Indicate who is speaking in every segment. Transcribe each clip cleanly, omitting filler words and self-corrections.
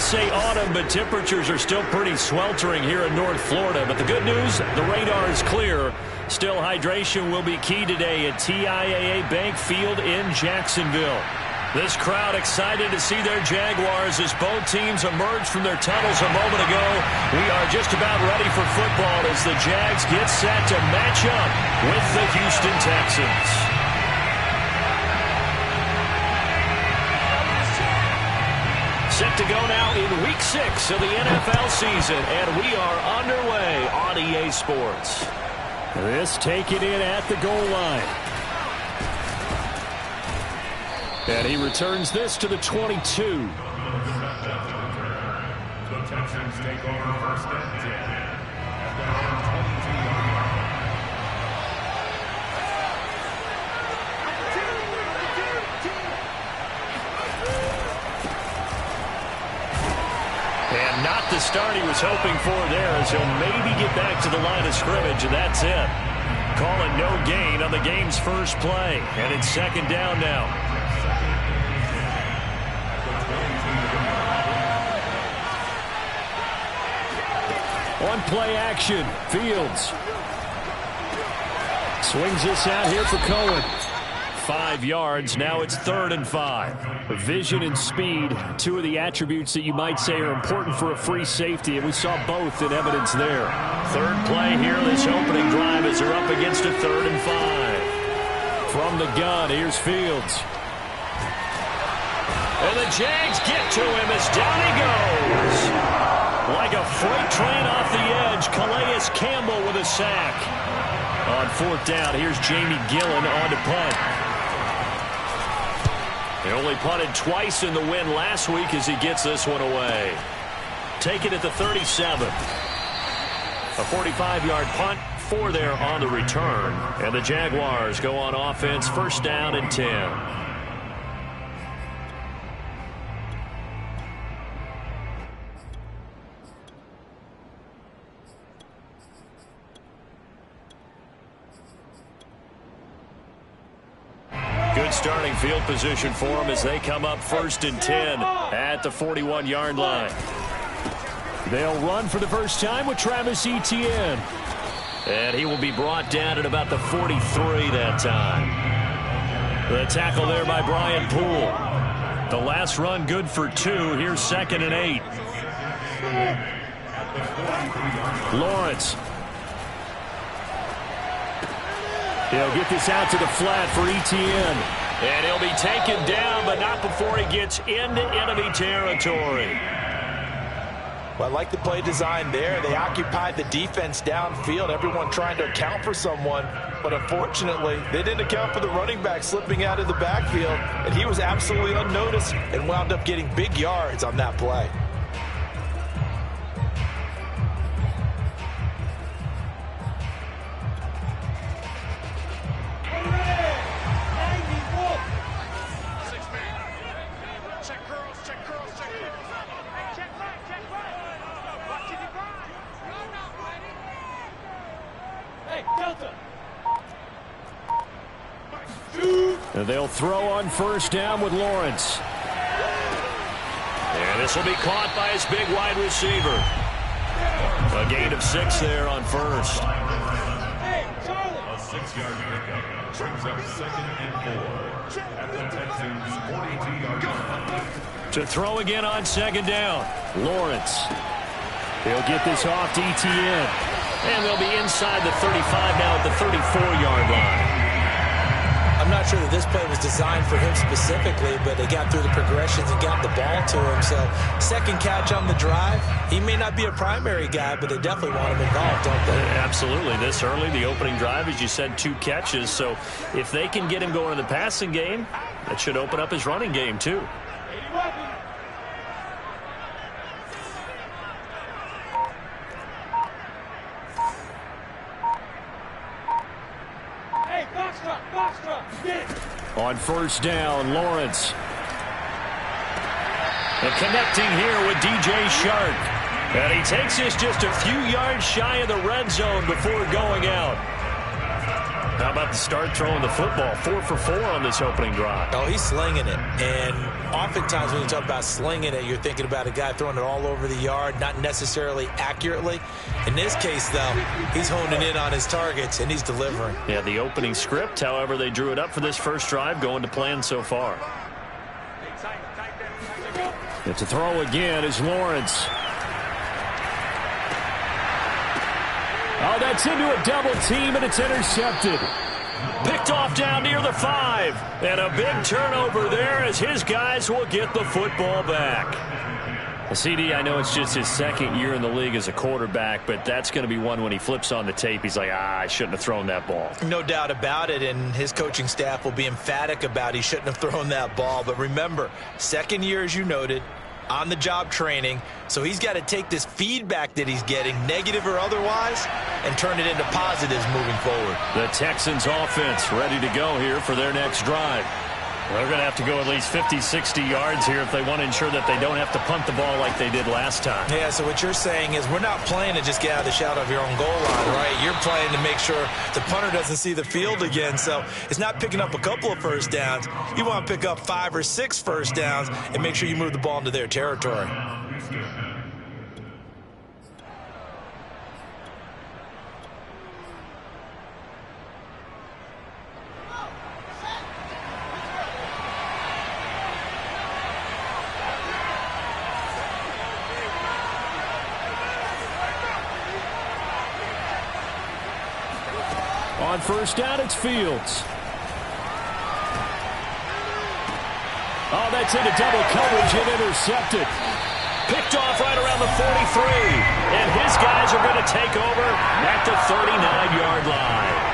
Speaker 1: say autumn, but temperatures are still pretty sweltering here in North Florida. But the good news, the radar is clear. Still, hydration will be key today at TIAA Bank Field in Jacksonville. This crowd excited to see their Jaguars as both teams emerged from their tunnels a moment ago. We are just about ready for football as the Jags get set to match up with the Houston Texans. Set to go now in Week 6 of the NFL season, and we are underway on EA Sports.
Speaker 2: This taken in at the goal line. And he returns this to the 22.
Speaker 3: The Texans take over first and 10 at their own 22-yard line.
Speaker 1: And not the start he was hoping for there, as he'll maybe get back to the line of scrimmage, and that's it. Calling no gain on the game's first play, and it's second down now.
Speaker 2: On play action, Fields swings this out here for Cohen.
Speaker 1: 5 yards. Now it's 3rd and 5.
Speaker 2: Vision and speed, two of the attributes that you might say are important for a free safety, and we saw both in evidence there.
Speaker 1: Third play here, this opening drive, as they're up against a 3rd and 5.
Speaker 2: From the gun, here's Fields.
Speaker 1: And the Jags get to him as down he goes. Like a freight train off the edge, Calais Campbell with a sack. On 4th down, here's Jamie Gillen on to punt. He only punted twice in the win last week as he gets this one away. Take it at the 37. A 45-yard punt, 4 there on the return. And the Jaguars go on offense, 1st down and 10. Good starting field position for them as they come up 1st and 10 at the 41-yard line.
Speaker 2: They'll run for the first time with Travis Etienne.
Speaker 1: And he will be brought down at about the 43 that time. The tackle there by Brian Poole. The last run good for 2. Here's 2nd and 8. Lawrence.
Speaker 2: He'll get this out to the flat for Etienne.
Speaker 1: And he'll be taken down, but not before he gets into enemy territory.
Speaker 4: Well, I like the play design there. They occupied the defense downfield, everyone trying to account for someone. But unfortunately, they didn't account for the running back slipping out of the backfield. And he was absolutely unnoticed and wound up getting big yards on that play.
Speaker 2: And they'll throw on 1st down with Lawrence.
Speaker 1: And this will be caught by his big wide receiver. A gain of 6 there on 1st.
Speaker 3: A 6-yard pickup brings up 2nd and 4 at the Texans' 42-yard line.
Speaker 1: To throw again on 2nd down.
Speaker 2: Lawrence. He'll get this off to Etienne.
Speaker 1: And they'll be inside the 35 now at the 34-yard line.
Speaker 5: I'm not sure that this play was designed for him specifically, but they got through the progressions and got the ball to him. So, 2nd catch on the drive. He may not be a primary guy, but they definitely want him involved, don't they?
Speaker 1: Absolutely. This early, the opening drive, as you said, 2 catches. So, if they can get him going in the passing game, that should open up his running game, too.
Speaker 2: On 1st down, Lawrence.
Speaker 1: And connecting here with DJ Shark. And he takes this just a few yards shy of the red zone before going out. How about the start throwing the football? 4 for 4 on this opening drive.
Speaker 5: Oh, he's slinging it. And oftentimes when you talk about slinging it, you're thinking about a guy throwing it all over the yard, not necessarily accurately. In this case, though, he's honing in on his targets, and he's delivering.
Speaker 1: Yeah, the opening script, however, they drew it up for this first drive, going to plan so far.
Speaker 2: It's a throw again is Lawrence. Oh, that's into a double team, and it's intercepted.
Speaker 1: Picked off down near the 5. And a big turnover there as his guys will get the football back. CD, I know it's just his second year in the league as a quarterback, but that's going to be one when he flips on the tape. He's like, I shouldn't have thrown that ball.
Speaker 5: No doubt about it, and his coaching staff will be emphatic about he shouldn't have thrown that ball. But remember, second year, as you noted, on-the-job training, so he's got to take this feedback that he's getting, negative or otherwise, and turn it into positives moving forward.
Speaker 1: The Texans offense ready to go here for their next drive. They're going to have to go at least 50, 60 yards here if they want to ensure that they don't have to punt the ball like they did last time.
Speaker 5: Yeah, so what you're saying is we're not playing to just get out of the shadow of your own goal line, right? You're playing to make sure the punter doesn't see the field again. So it's not picking up a couple of first downs. You want to pick up 5 or 6 first downs and make sure you move the ball into their territory.
Speaker 2: On first down, it's Fields. Oh, that's into double coverage and intercepted.
Speaker 1: Picked off right around the 43. And his guys are going to take over at the 39-yard line.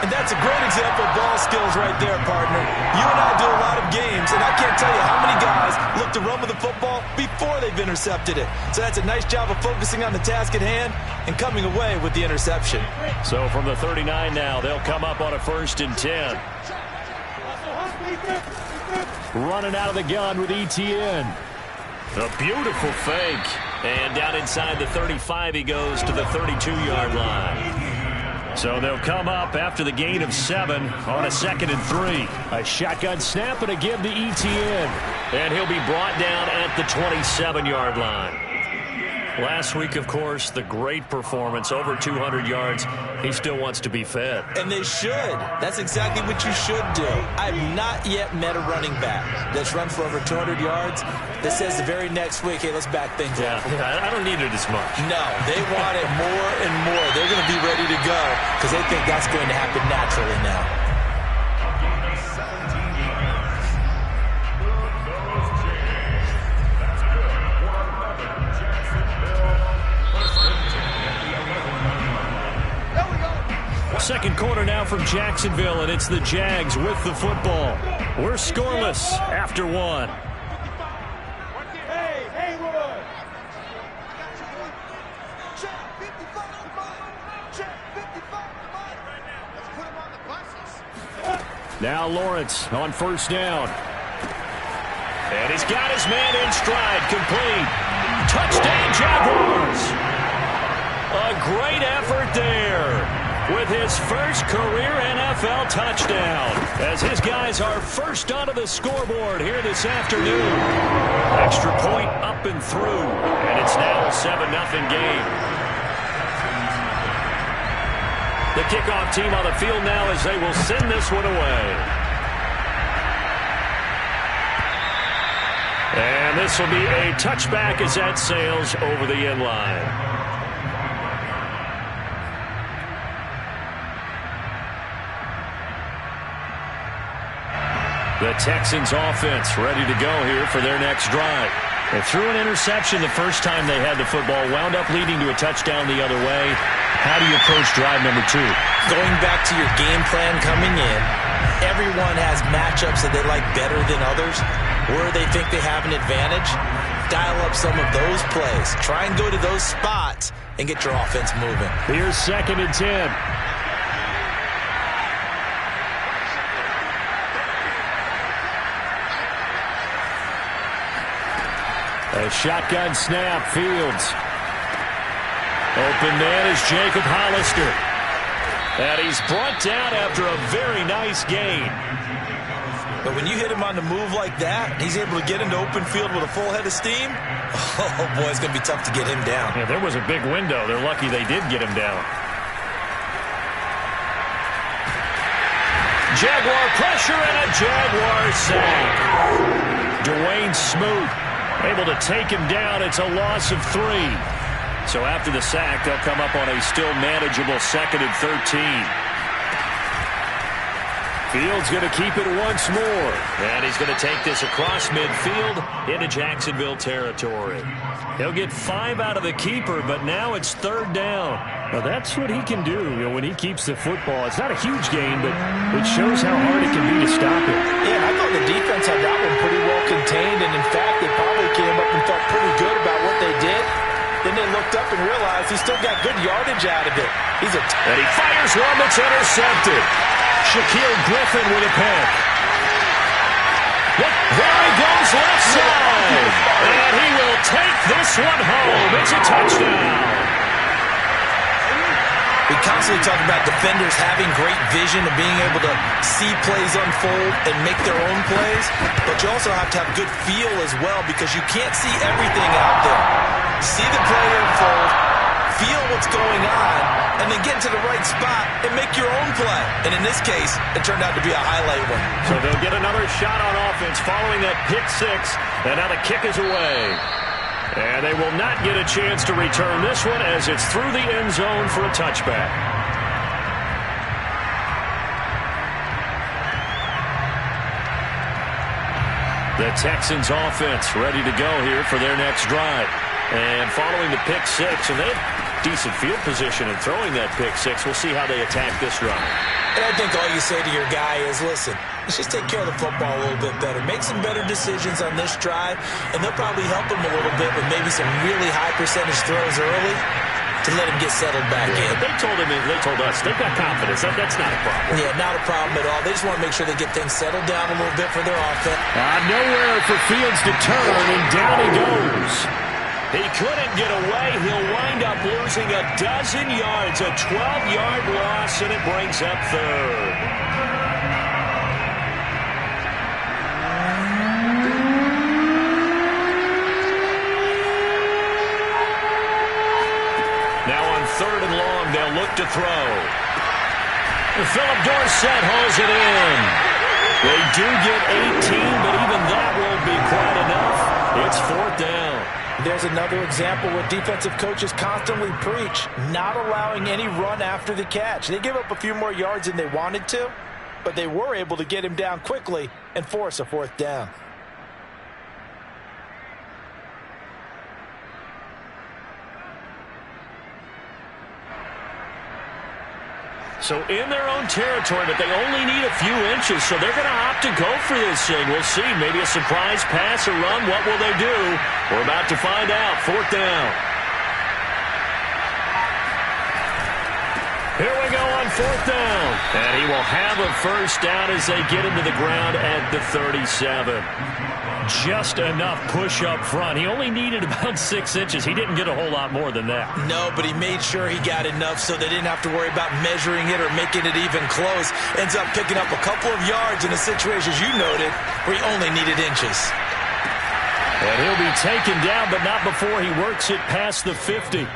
Speaker 5: And that's a great example of ball skills right there, partner. You and I do a lot of games, and I can't tell you how many guys look to run with the football before they've intercepted it. So that's a nice job of focusing on the task at hand and coming away with the interception.
Speaker 1: So from the 39 now, they'll come up on a 1st and 10.
Speaker 2: Running out of the gun with ETN.
Speaker 1: A beautiful fake. And down inside the 35, he goes to the 32-yard line. So they'll come up after the gain of 7 on a 2nd and 3.
Speaker 2: A shotgun snap and a give to ETN.
Speaker 1: And he'll be brought down at the 27-yard line. Last week, of course, the great performance, over 200 yards. He still wants to be fed.
Speaker 5: And they should. That's exactly what you should do. I've not yet met a running back that's run for over 200 yards that says the very next week, hey, let's back things up.
Speaker 1: I don't need it as much.
Speaker 5: No, they want it more and more. They're going to be ready to go because they think that's going to happen naturally now.
Speaker 1: Second quarter now from Jacksonville, and it's the Jags with the football. We're scoreless after 1.
Speaker 2: Now Lawrence on first down.
Speaker 1: And he's got his man in stride, complete. Touchdown, Jaguars! A great effort there with his first career NFL touchdown, as his guys are first onto the scoreboard here this afternoon. Extra point up and through, and it's now a 7-0 game. The kickoff team on the field now as they will send this one away. And this will be a touchback as that sails over the end line. The Texans offense ready to go here for their next drive. They threw an interception the first time they had the football, wound up leading to a touchdown the other way. How do you approach drive number 2?
Speaker 5: Going back to your game plan coming in, everyone has matchups that they like better than others, where they think they have an advantage. Dial up some of those plays. Try and go to those spots and get your offense moving.
Speaker 2: Here's 2nd and 10. A shotgun snap, Fields. Open man is Jacob Hollister.
Speaker 1: And he's brought down after a very nice gain.
Speaker 5: But when you hit him on the move like that, he's able to get into open field with a full head of steam. Oh, boy, it's going to be tough to get him down.
Speaker 1: Yeah, there was a big window. They're lucky they did get him down. Jaguar pressure and a Jaguar sack. Dwayne Smoot able to take him down. It's a loss of 3. So after the sack, they'll come up on a still manageable 2nd and 13. Fields going to keep it once more. And he's going to take this across midfield into Jacksonville territory. He'll get 5 out of the keeper, but now it's 3rd down.
Speaker 2: Well, that's what he can do, when he keeps the football. It's not a huge gain, but it shows how hard it can be to stop it.
Speaker 4: Yeah, and I thought the defense had that one pretty well contained, and in fact, they probably came up and felt pretty good about what they did. Then they looked up and realized he still got good yardage out of it.
Speaker 1: And he fires one that's intercepted. Shaquille Griffin with a pick. Look, there he goes left side. And he will take this one home. It's a touchdown.
Speaker 5: We constantly talk about defenders having great vision and being able to see plays unfold and make their own plays, but you also have to have good feel as well because you can't see everything out there. See the play unfold, feel what's going on, and then get into the right spot and make your own play. And in this case, it turned out to be a highlight one.
Speaker 1: So they'll get another shot on offense following that pick 6, and now the kick is away. And they will not get a chance to return this one as it's through the end zone for a touchback. The Texans offense ready to go here for their next drive. And following the pick 6, and they have decent field position in throwing that pick 6. We'll see how they attack this drive.
Speaker 5: And I think all you say to your guy is, listen, let's just take care of the football a little bit better. Make some better decisions on this drive, and they'll probably help him a little bit with maybe some really high percentage throws early to let him get settled back in.
Speaker 1: But they told us, they've got confidence. That's not a problem.
Speaker 5: Yeah, not a problem at all. They just want to make sure they get things settled down a little bit for their offense.
Speaker 2: Nowhere for Fields to turn, and down he goes.
Speaker 1: He couldn't get away. He'll wind up losing a dozen yards, a 12-yard loss, and it brings up 3rd. Now on 3rd and long, they'll look to throw. Philip Dorsett hauls it in. They do get 18, but even that won't be quite enough. It's 4th down.
Speaker 4: There's another example where defensive coaches constantly preach, not allowing any run after the catch. They gave up a few more yards than they wanted to, but they were able to get him down quickly and force a 4th down.
Speaker 1: So in their own territory, but they only need a few inches, so they're going to opt to go for this thing. We'll see. Maybe a surprise pass or run. What will they do? We're about to find out. 4th down. Here we go on 4th down. And he will have a 1st down as they get him to the ground at the 37. Just enough push up front. He only needed about 6 inches. He didn't get a whole lot more than that.
Speaker 5: No, but he made sure he got enough so they didn't have to worry about measuring it or making it even close. Ends up picking up a couple of yards in a situation, as you noted, where he only needed inches.
Speaker 1: And he'll be taken down, but not before he works it past the 50.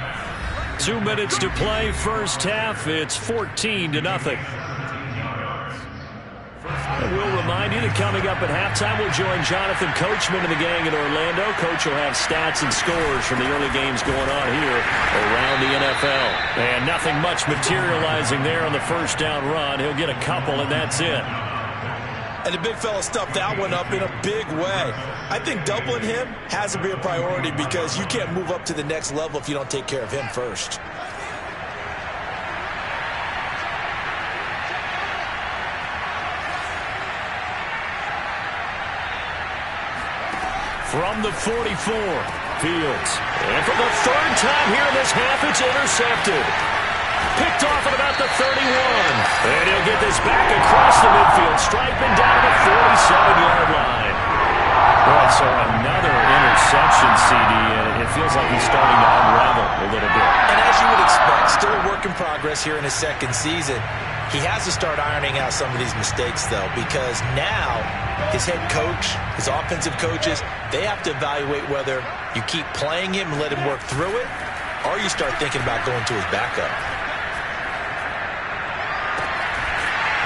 Speaker 1: 2 minutes to play, first half. It's 14-0. And we'll remind you that coming up at halftime, we'll join Jonathan Coachman and the gang in Orlando. Coach will have stats and scores from the early games going on here around the NFL. And nothing much materializing there on the 1st down run. He'll get a couple, and that's it.
Speaker 5: And the big fella stuffed that one up in a big way. I think doubling him has to be a priority because you can't move up to the next level if you don't take care of him first.
Speaker 1: From the 44, Fields. And for the 3rd time here in this half, it's intercepted. Picked off at about the 31. And he'll get this back across the midfield stripe and down to the 47-yard line. Boy, so another interception, CD, and it feels like he's starting to unravel a little bit.
Speaker 5: And as you would expect, still a work in progress. progress here in his second season. He has to start ironing out some of these mistakes, though, because now his head coach, his offensive coaches, they have to evaluate whether you keep playing him and let him work through it, or you start thinking about going to his backup.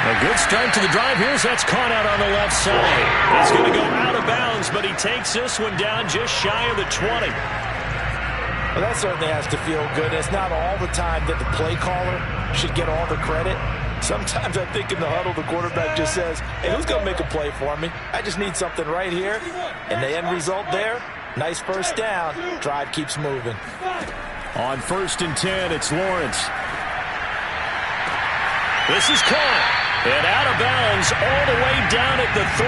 Speaker 1: A good start to the drive here. That's caught out on the left side. He's going to go out of bounds, but he takes this one down just shy of the 20.
Speaker 4: Well, that certainly has to feel good. It's not all the time that the play caller should get all the credit. Sometimes I think in the huddle, the quarterback just says, hey, who's going to make a play for me? I just need something right here. And the end result there, nice first down. Drive keeps moving.
Speaker 1: On 1st and 10, it's Lawrence. This is caught. And out of bounds all the way down at the 3.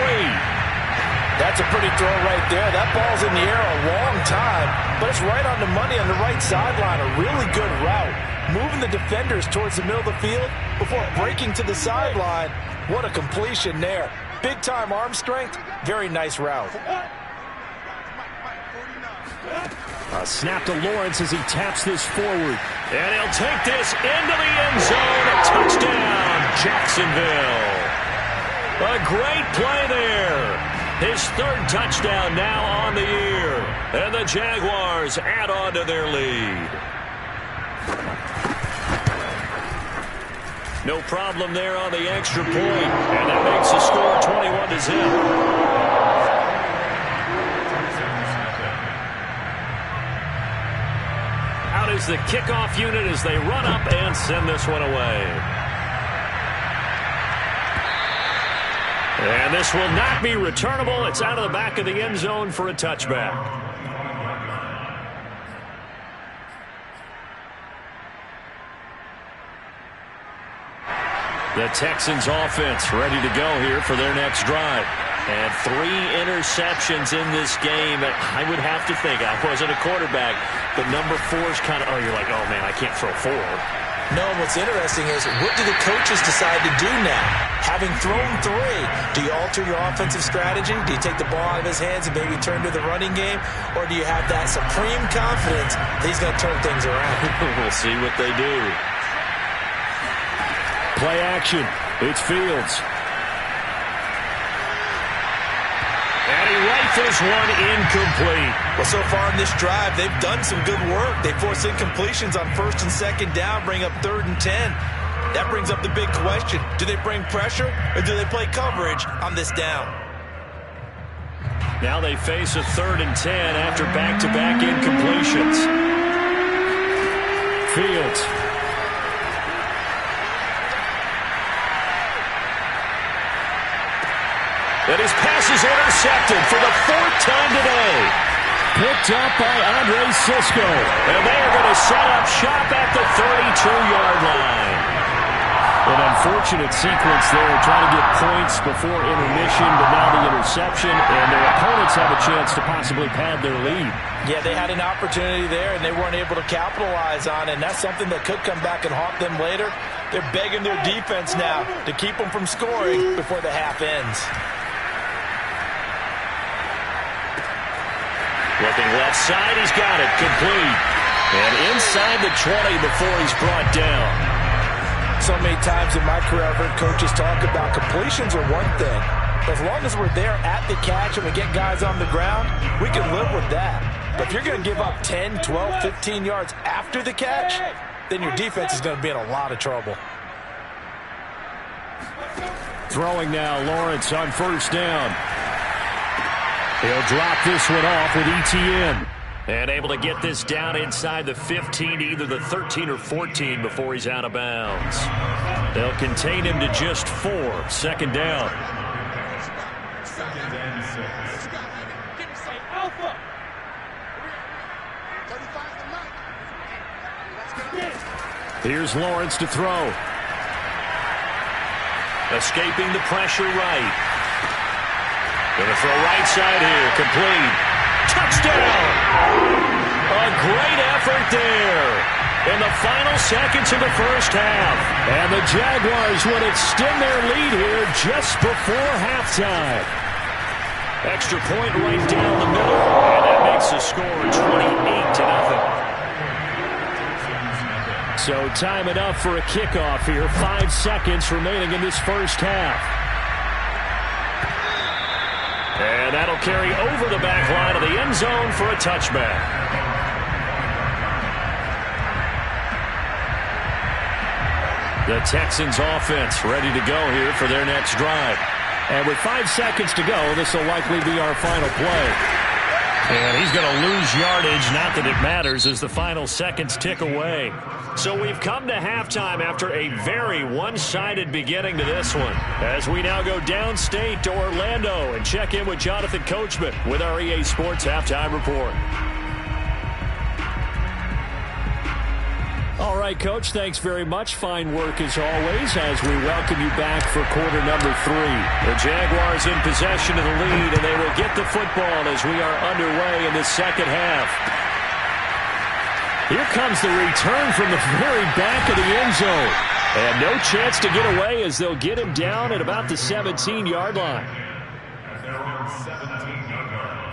Speaker 4: That's a pretty throw right there. That ball's in the air a long time, but it's right on the money on the right sideline. A really good route. Moving the defenders towards the middle of the field before breaking to the sideline. What a completion there. Big-time arm strength. Very nice route.
Speaker 1: A snap to Lawrence as he taps this forward. And he'll take this into the end zone. A touchdown, Jacksonville. A great play there. His 3rd touchdown now on the year. And the Jaguars add on to their lead. No problem there on the extra point. And that makes the score 21-0. Out is the kickoff unit as they run up and send this one away. And this will not be returnable. It's out of the back of the end zone for a touchback. The Texans offense ready to go here for their next drive. And 3 interceptions in this game. I would have to think, I wasn't a quarterback, but number 4 is kind of, you're like, oh man, I can't throw 4.
Speaker 5: No, what's interesting is, what do the coaches decide to do now? Having thrown 3, do you alter your offensive strategy? Do you take the ball out of his hands and maybe turn to the running game? Or do you have that supreme confidence that he's going to turn things around?
Speaker 1: We'll see what they do. Play action. It's Fields. And he rifles one incomplete.
Speaker 5: Well, so far in this drive, they've done some good work. They force incompletions on 1st and 2nd down, bring up 3rd and 10. That brings up the big question. Do they bring pressure or do they play coverage on this down?
Speaker 1: Now they face a 3rd and 10 after back-to-back incompletions. Fields. And his pass is intercepted for the 4th time today. Picked up by Andre Sisco. And they are going to set up shop at the 32-yard line. An unfortunate sequence there, trying to get points before intermission, but now the interception, and their opponents have a chance to possibly pad their lead.
Speaker 4: Yeah, they had an opportunity there, and they weren't able to capitalize on it, and that's something that could come back and haunt them later. They're begging their defense now to keep them from scoring before the half ends.
Speaker 1: Looking left side, he's got it, complete. And inside the 20 before he's brought down.
Speaker 4: So many times in my career, I've heard coaches talk about completions are one thing. But as long as we're there at the catch and we get guys on the ground, we can live with that. But if you're going to give up 10, 12, 15 yards after the catch, then your defense is going to be in a lot of trouble.
Speaker 1: Throwing now, Lawrence on 1st down. He'll drop this one off with ETN. And able to get this down inside the 15, either the 13 or 14 before he's out of bounds. They'll contain him to just 4. 2nd down.
Speaker 3: 2nd and 6.
Speaker 1: Here's Lawrence to throw. Escaping the pressure right. Going to throw right side here. Complete. Touchdown! A great effort there in the final seconds of the 1st half. And the Jaguars would extend their lead here just before halftime. Extra point right down the middle. And that makes the score 28-0.
Speaker 2: So time enough for a kickoff here. 5 seconds remaining in this first half. And that'll carry over the back line of the end zone for a touchback. The Texans offense ready to go here for their next drive. And with 5 seconds to go, this will likely be our final play. And he's going to lose yardage, not that it matters, as the final seconds tick away. So we've come to halftime after a very one-sided beginning to this one, as we now go downstate to Orlando and check in with Jonathan Coachman with our EA Sports Halftime Report. All right, Coach, thanks very much. Fine work as always as we welcome you back for quarter number 3. The Jaguars in possession of the lead, and they will get the football as we are underway in the second half. Here comes the return from the very back of the end zone. And no chance to get away as they'll get him down at about the 17-yard line.
Speaker 3: At their own 17-yard line.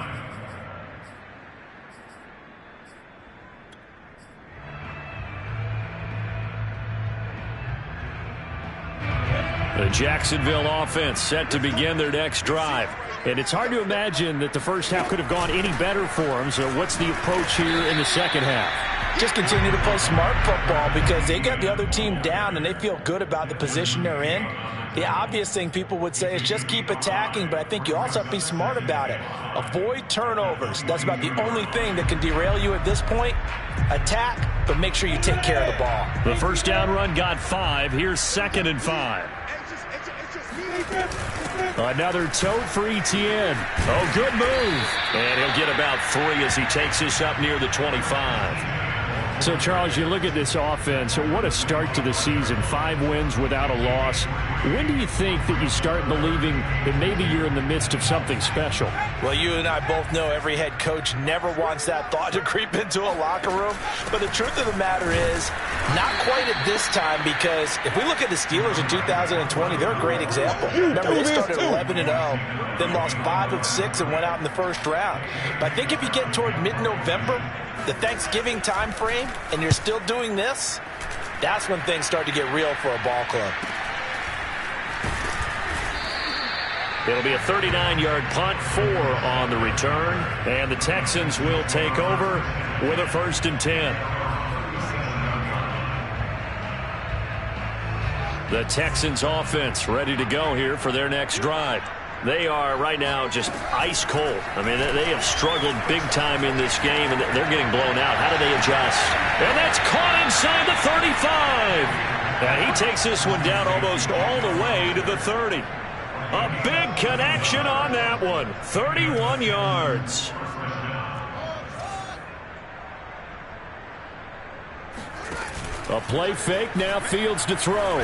Speaker 2: The Jacksonville offense set to begin their next drive. And it's hard to imagine that the first half could have gone any better for them. So what's the approach here in the second half?
Speaker 5: Just continue to play smart football because they got the other team down and they feel good about the position they're in. The obvious thing people would say is just keep attacking, but I think you also have to be smart about it. Avoid turnovers. That's about the only thing that can derail you at this point. Attack, but make sure you take care of the ball.
Speaker 2: The first down run got 5. Here's 2nd and 5. Another tote for Etienne. Oh, good move. And he'll get about 3 as he takes this up near the 25. So, Charles, you look at this offense. What a start to the season. 5 wins without a loss. When do you think that you start believing that maybe you're in the midst of something special?
Speaker 5: Well, you and I both know every head coach never wants that thought to creep into a locker room. But the truth of the matter is, not quite at this time, because if we look at the Steelers in 2020, they're a great example. Remember, they started 11-0, then lost 5 of 6 and went out in the first round. But I think if you get toward mid-November, the Thanksgiving time frame, and you're still doing this, that's when things start to get real for a ball club.
Speaker 2: It'll be a 39-yard punt, 4 on the return, and the Texans will take over with a 1st and 10. The Texans offense ready to go here for their next drive. They are right now just ice cold. I mean, they have struggled big time in this game, and they're getting blown out. How do they adjust? And that's caught inside the 35. And he takes this one down almost all the way to the 30. A big connection on that one. 31 yards. A play fake, now Fields to throw.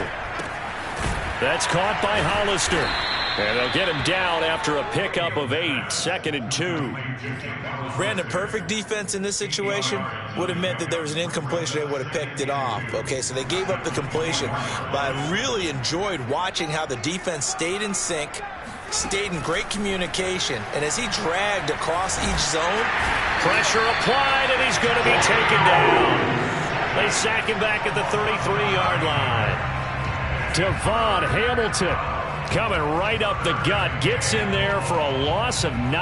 Speaker 2: That's caught by Hollister. And they'll get him down after a pickup of 8, 2nd and 2.
Speaker 5: Brandon, perfect defense in this situation would have meant that there was an incompletion. They would have picked it off. Okay, so they gave up the completion. But I really enjoyed watching how the defense stayed in sync, stayed in great communication, and as he dragged across each zone.
Speaker 2: Pressure applied, and he's going to be taken down. They sack him back at the 33-yard line. Devon Hamilton coming right up the gut, gets in there for a loss of 9.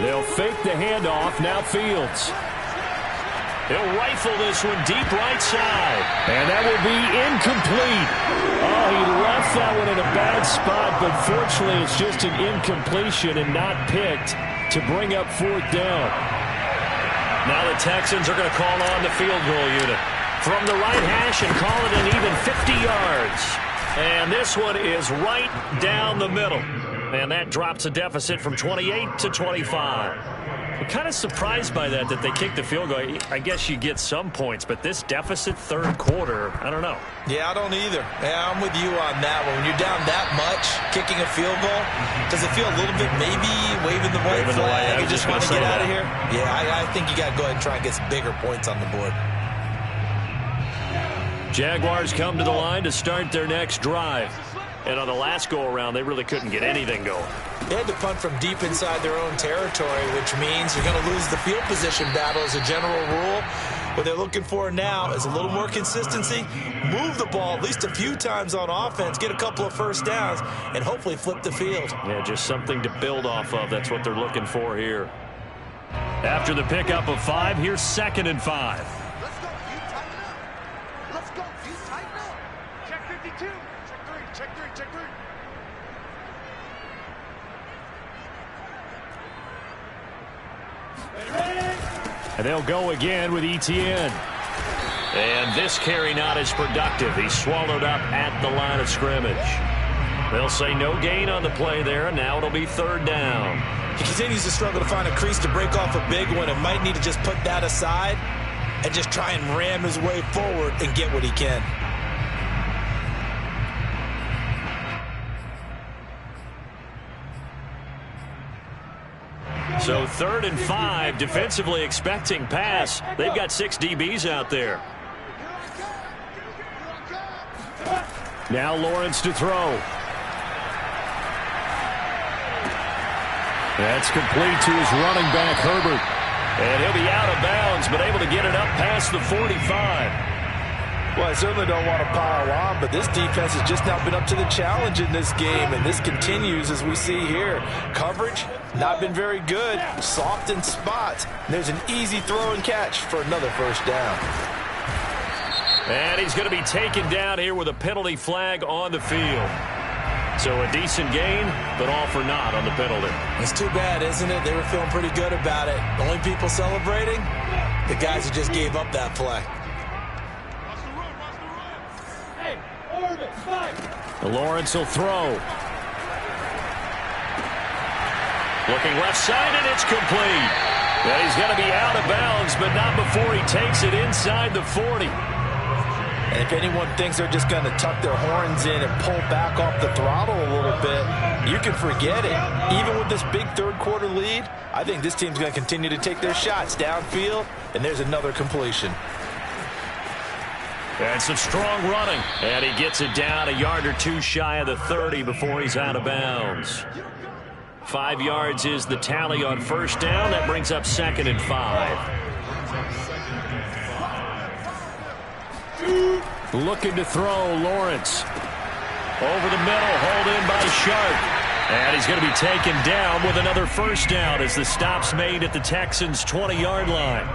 Speaker 2: They'll fake the handoff, now Fields. He'll rifle this one deep right side. And that will be incomplete. Oh, he left that one in a bad spot, but fortunately it's just an incompletion and not picked to bring up 4th down. Now the Texans are going to call on the field goal unit from the right hash and call it an even 50 yards. And this one is right down the middle. And that drops a deficit from 28 to 25. I'm kind of surprised by that they kicked the field goal. I guess you get some points, but this deficit 3rd quarter, I don't know.
Speaker 5: Yeah, I don't either. Yeah, I'm with you on that one. When you're down that much, kicking a field goal, does it feel a little bit maybe waving the white flag? You just want to get out of here? Yeah, I think you got to go ahead and try and get some bigger points on the board.
Speaker 2: Jaguars come to the line to start their next drive.
Speaker 1: And on the last go-around, they really couldn't get anything going.
Speaker 5: They had to punt from deep inside their own territory, which means you're going to lose the field position battle as a general rule. What they're looking for now is a little more consistency, move the ball at least a few times on offense, get a couple of first downs, and hopefully flip the field.
Speaker 1: Yeah, just something to build off of. That's what they're looking for here. After the pickup of 5, here's 2nd and 5.
Speaker 6: Let's go. You tighten up. Let's go. You tighten up. Check 52. Check 3. Check 3. Check 3.
Speaker 1: And they'll go again with Etienne. And this carry not as productive. He's swallowed up at the line of scrimmage. They'll say no gain on the play there, and now it'll be 3rd down.
Speaker 5: He continues to struggle to find a crease to break off a big one, and might need to just put that aside and just try and ram his way forward and get what he can.
Speaker 1: So 3rd and 5, defensively expecting pass. They've got 6 DBs out there. Now Lawrence to throw. That's complete to his running back, Herbert. And he'll be out of bounds, but able to get it up past the 45.
Speaker 4: Well, I certainly don't want to pile on, but this defense has just not been up to the challenge in this game, and this continues as we see here. Coverage, not been very good. Soft in spots. And there's an easy throw and catch for another first down.
Speaker 1: And he's going to be taken down here with a penalty flag on the field. So a decent gain, but all for naught on the penalty.
Speaker 5: It's too bad, isn't it? They were feeling pretty good about it. The only people celebrating, the guys who just gave up that play.
Speaker 1: Lawrence will throw. Looking left side, and it's complete. Well, he's going to be out of bounds, but not before he takes it inside the 40.
Speaker 4: And if anyone thinks they're just going to tuck their horns in and pull back off the throttle a little bit, you can forget it. Even with this big third-quarter lead, I think this team's going to continue to take their shots downfield, and there's another completion.
Speaker 1: And some strong running. And he gets it down a yard or two shy of the 30 before he's out of bounds. 5 yards is the tally on first down. That brings up 2nd and 5. Looking to throw, Lawrence. Over the middle, hauled in by Sharp. And he's going to be taken down with another first down as the stop's made at the Texans' 20-yard line.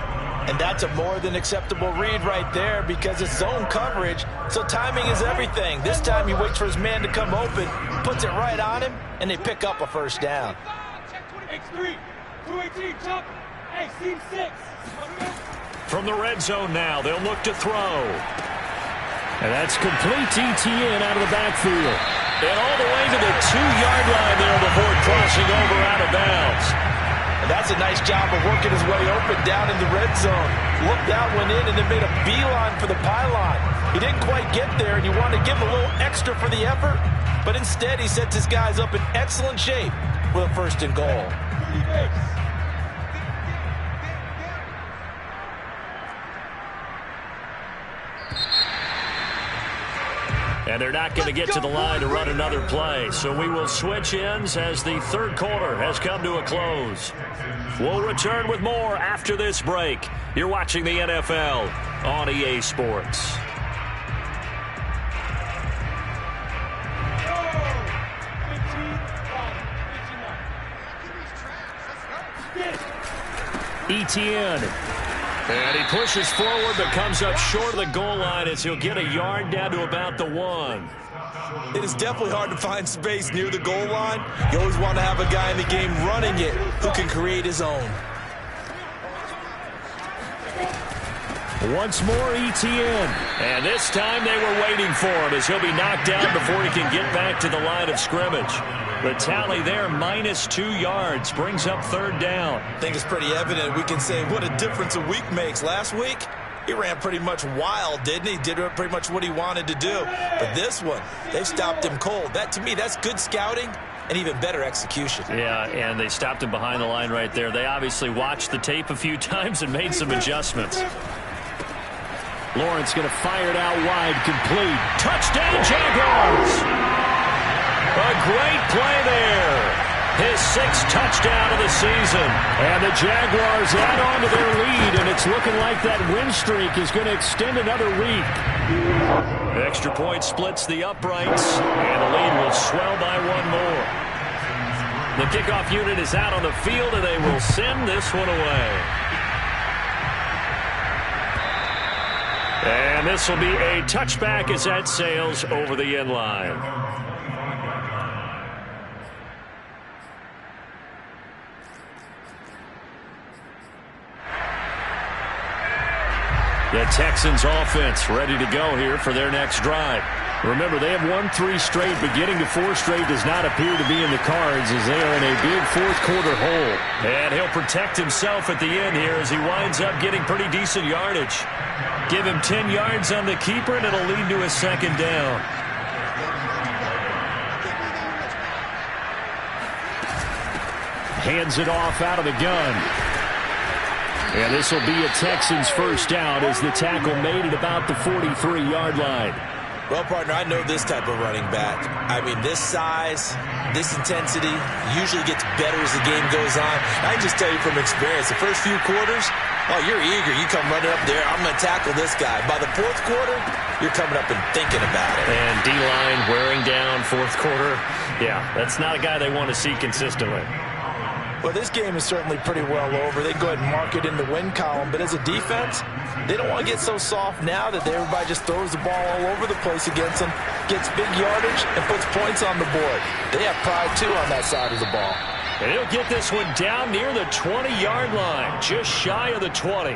Speaker 4: And that's a more than acceptable read right there because it's zone coverage, so timing is everything. This time he waits for his man to come open, puts it right on him, and they pick up a first down.
Speaker 6: X3, 218, jump. Hey, seam 6.
Speaker 1: From the red zone now, they'll look to throw. And that's complete to Etienne out of the backfield. And all the way to the 2-yard line there before crossing over out of bounds.
Speaker 4: And that's a nice job of working his way open down in the red zone. Looked that one in and then made a beeline for the pylon. He didn't quite get there, and you want to give him a little extra for the effort. But instead, he sets his guys up in excellent shape with a 1st and goal.
Speaker 1: And they're not going to get to the line to run another play. So we will switch ends as the 3rd quarter has come to a close. We'll return with more after this break. You're watching the NFL on EA Sports. Etienne. And he pushes forward but comes up short of the goal line as he'll get a yard down to about the 1.
Speaker 5: It is definitely hard to find space near the goal line. You always want to have a guy in the game running it who can create his own.
Speaker 1: Once more, Etienne. And this time they were waiting for him as he'll be knocked down before he can get back to the line of scrimmage. The tally there, -2 yards, brings up 3rd down.
Speaker 5: I think it's pretty evident. We can say what a difference a week makes. Last week, he ran pretty much wild, didn't he? Did pretty much what he wanted to do. But this one, they've stopped him cold. That, to me, that's good scouting and even better execution.
Speaker 1: Yeah, and they stopped him behind the line right there. They obviously watched the tape a few times and made some adjustments. Lawrence going to fire it out wide, complete. Touchdown, Jaguars! A great play there. His 6th touchdown of the season. And the Jaguars add on to their lead, and it's looking like that win streak is going to extend another week. The extra point splits the uprights, and the lead will swell by 1 more. The kickoff unit is out on the field, and they will send this one away. And this will be a touchback as that sails over the end line. The Texans offense ready to go here for their next drive. Remember, they have won 3 straight, but getting to 4 straight does not appear to be in the cards as they are in a big 4th quarter hole. And he'll protect himself at the end here as he winds up getting pretty decent yardage. Give him 10 yards on the keeper, and it'll lead to a 2nd down. Hands it off out of the gun. And this will be a Texans first down as the tackle made at about the 43-yard line.
Speaker 5: Well, partner, I know this type of running back. I mean, this size, this intensity usually gets better as the game goes on. I can just tell you from experience, the first few quarters, oh, you're eager. You come running up there, I'm going to tackle this guy. By the 4th quarter, you're coming up and thinking about it.
Speaker 1: And D-line wearing down 4th quarter. Yeah, that's not a guy they want to see consistently.
Speaker 4: Well, this game is certainly pretty well over. They go ahead and mark it in the win column. But as a defense, they don't want to get so soft now that everybody just throws the ball all over the place against them, gets big yardage, and puts points on the board. They have pride, too, on that side of the ball.
Speaker 1: And he'll get this one down near the 20-yard line, just shy of the 20.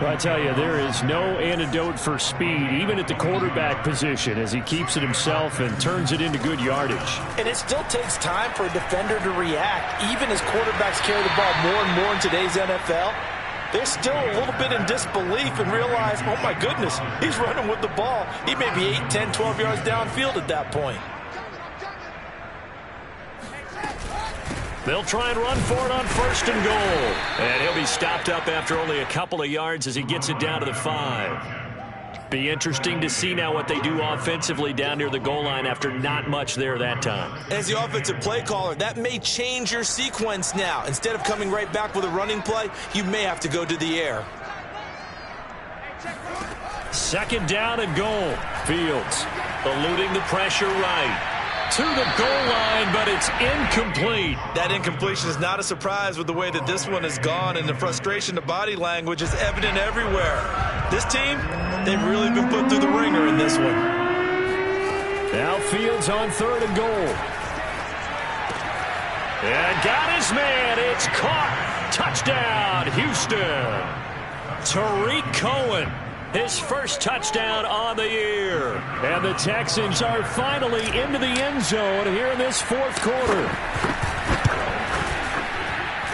Speaker 1: Well, I tell you, there is no antidote for speed, even at the quarterback position, as he keeps it himself and turns it into good yardage.
Speaker 4: And it still takes time for a defender to react. Even as quarterbacks carry the ball more and more in today's NFL, they're still a little bit in disbelief and realize, oh, my goodness, he's running with the ball. He may be 8, 10, 12 yards downfield at that point.
Speaker 1: They'll try and run for it on 1st and goal. And he'll be stopped up after only a couple of yards as he gets it down to the 5. Be interesting to see now what they do offensively down near the goal line after not much there that time.
Speaker 5: As the offensive play caller, that may change your sequence now. Instead of coming right back with a running play, you may have to go to the air.
Speaker 1: 2nd down and goal. Fields eluding the pressure right to the goal line, but it's incomplete.
Speaker 4: That incompletion is not a surprise with the way that this one has gone, and the frustration, the body language is evident everywhere. This team, they've really been put through the ringer in this one.
Speaker 1: Now Fields on 3rd and goal. And got his man. It's caught. Touchdown, Houston. Tariq Cohen. His first touchdown on the year. And the Texans are finally into the end zone here in this 4th quarter.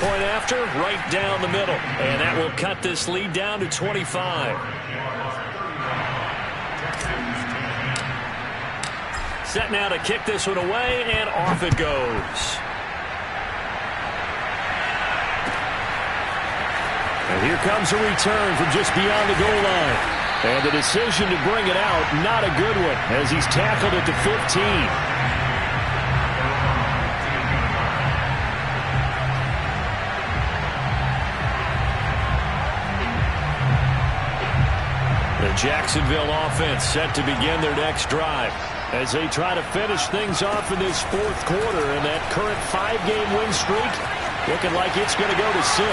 Speaker 1: Point after, right down the middle. And that will cut this lead down to 25. Set now to kick this one away, and off it goes. And here comes a return from just beyond the goal line. And the decision to bring it out, not a good one, as he's tackled at the 15. The Jacksonville offense set to begin their next drive as they try to finish things off in this 4th quarter, and that current 5-game win streak looking like it's going to go to 6.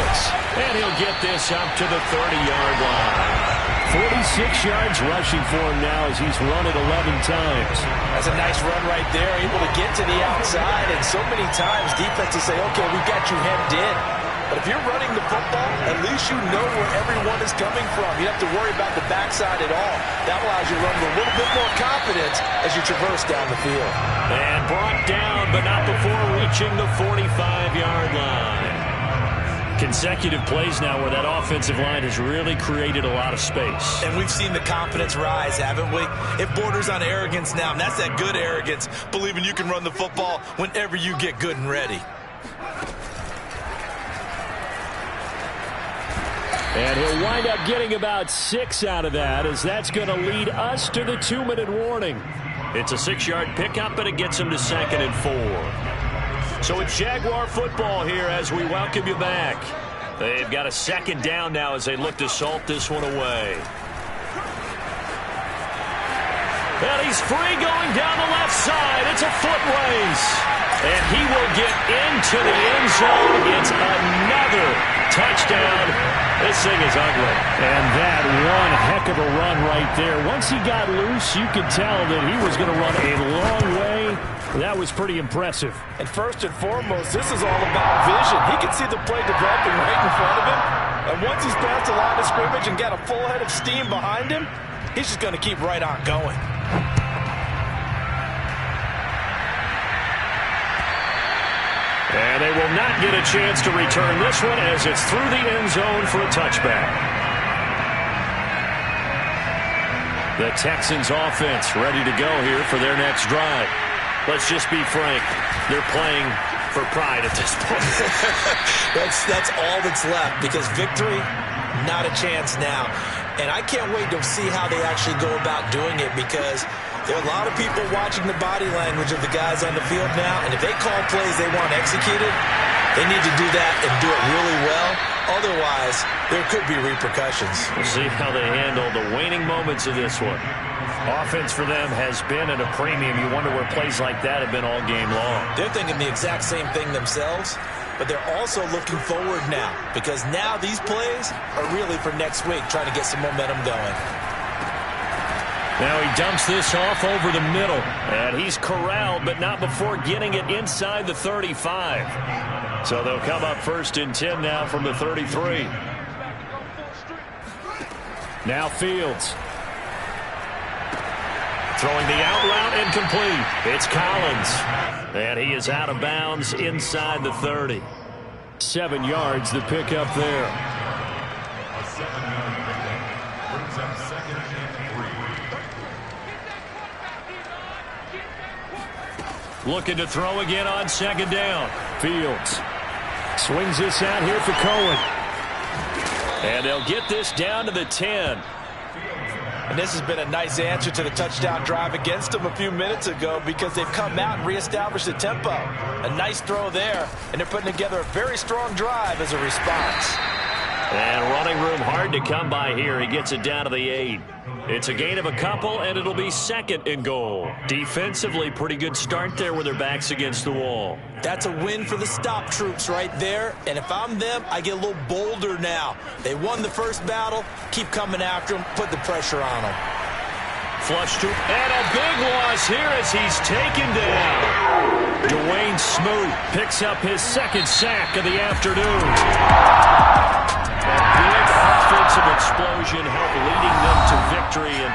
Speaker 1: And he'll get this up to the 30-yard line. 46 yards rushing for him now as he's run it 11 times.
Speaker 4: That's a nice run right there, able to get to the outside. And so many times defenses say, okay, we've got you hemmed in. But if you're running the football, at least you know where everyone is coming from. You don't have to worry about the backside at all. That allows you to run with a little bit more confidence as you traverse down the field.
Speaker 1: And brought down, but not before reaching the 45-yard line. Consecutive plays now where that offensive line has really created a lot of space.
Speaker 5: And we've seen the confidence rise, haven't we? It borders on arrogance now, and that's that good arrogance, believing you can run the football whenever you get good and ready.
Speaker 1: And he'll wind up getting about 6 out of that, as that's going to lead us to the 2-minute warning. It's a 6-yard pickup, and it gets him to 2nd and 4. So it's Jaguar football here as we welcome you back. They've got a 2nd down now as they look to salt this one away. And he's free going down the left side. It's a foot race. And he will get into the end zone. It's another touchdown. This thing is ugly.
Speaker 2: And that one heck of a run right there. Once he got loose, you could tell that he was going to run a long way. That was pretty impressive.
Speaker 4: And first and foremost, this is all about vision. He can see the play developing right in front of him. And once he's past the line of scrimmage and got a full head of steam behind him, he's just going to keep right on going.
Speaker 1: And they will not get a chance to return this one as it's through the end zone for a touchback. The Texans offense ready to go here for their next drive. Let's just be frank. They're playing for pride at this point.
Speaker 5: That's all that's left because victory, not a chance now. And I can't wait to see how they actually go about doing it because there are a lot of people watching the body language of the guys on the field now, and if they call plays they want executed, they need to do that and do it really well. Otherwise, there could be repercussions.
Speaker 1: We'll see how they handle the waning moments of this one. Offense for them has been at a premium. You wonder where plays like that have been all game long.
Speaker 5: They're thinking the exact same thing themselves, but they're also looking forward now because now these plays are really for next week, trying to get some momentum going.
Speaker 1: Now he dumps this off over the middle. And he's corralled, but not before getting it inside the 35. So they'll come up 1st and 10 now from the 33.
Speaker 2: Now Fields.
Speaker 1: Throwing the out route incomplete. It's Collins. And he is out of bounds inside the 30.
Speaker 2: 7 yards the pickup there.
Speaker 3: A 7-yard pickup brings up 2nd and 3.
Speaker 1: Looking to throw again on 2nd down.
Speaker 2: Fields swings this out here for Cohen.
Speaker 1: And they'll get this down to the 10.
Speaker 4: And this has been a nice answer to the touchdown drive against them a few minutes ago because they've come out and reestablished the tempo. A nice throw there, and they're putting together a very strong drive as a response.
Speaker 1: And running room hard to come by here. He gets it down to the 8. It's a gain of a couple, and it'll be 2nd and goal. Defensively, pretty good start there with their backs against the wall.
Speaker 5: That's a win for the stop troops right there. And if I'm them, I get a little bolder now. They won the first battle. Keep coming after them. Put the pressure on them.
Speaker 1: Flush to, and a big loss here as he's taken down. Dwayne Smoot picks up his 2nd sack of the afternoon. A big offensive explosion helped leading them to victory. And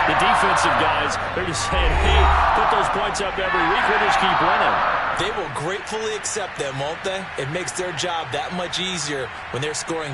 Speaker 1: the defensive guys, they're just saying, hey, put those points up every week. We'll just keep winning.
Speaker 5: They will gratefully accept them, won't they? It makes their job that much easier when they're scoring